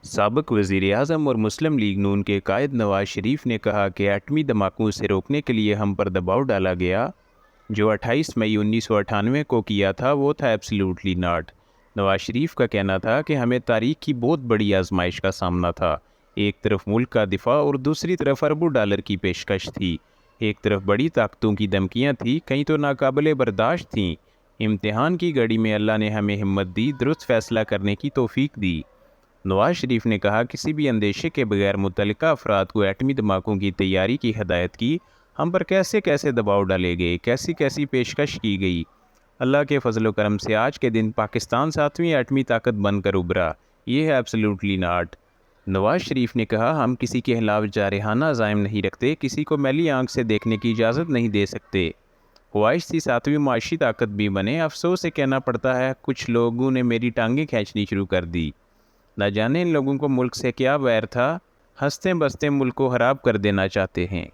سابق وزیر اعظم اور مسلم لیگ نون کے قائد نواز شریف نے کہا کہ ایٹمی دھماکوں سے روکنے کے لیے ہم پر دباؤ ڈالا گیا۔ جو 28 مئی 1998 کو کیا تھا وہ تھا ایبسلیوٹلی ناٹ۔ نواز شریف کا کہنا تھا کہ ہمیں تاریخ کی بہت بڑی آزمائش کا سامنا تھا۔ ایک طرف ملک کا دفاع اور دوسری طرف اربوں ڈالر کی پیشکش تھی۔ ایک طرف بڑی طاقتوں کی دھمکیاں تھیں، کہیں تو ناقابل برداشت تھیں۔ امتحان کی گھڑی میں اللہ نے ہمیں ہمت دی، درست فیصلہ کرنے کی توفیق دی۔ نواز شریف نے کہا کسی بھی اندیشے کے بغیر متعلقہ افراد کو ایٹمی دھماکوں کی تیاری کی ہدایت کی۔ ہم پر کیسے کیسے دباؤ ڈالے گئے، کیسی کیسی پیشکش کی گئی۔ اللہ کے فضل و کرم سے آج کے دن پاکستان 7ویں ایٹمی طاقت بن کر ابھرا۔ یہ ہے ایبسلیوٹلی ناٹ۔ نواز شریف نے کہا ہم کسی کے خلاف جارحانہ عزائم نہیں رکھتے، کسی کو میلی آنکھ سے دیکھنے کی اجازت نہیں دے سکتے۔ خواہش تھی 7ویں معاشی طاقت بھی بنے، افسوس سے کہنا پڑتا ہے کچھ لوگوں نے میری ٹانگیں کھینچنی شروع کر دی۔ نہ جانے ان لوگوں کو ملک سے کیا ویر تھا، ہنستے بستے ملک کو خراب کر دینا چاہتے ہیں۔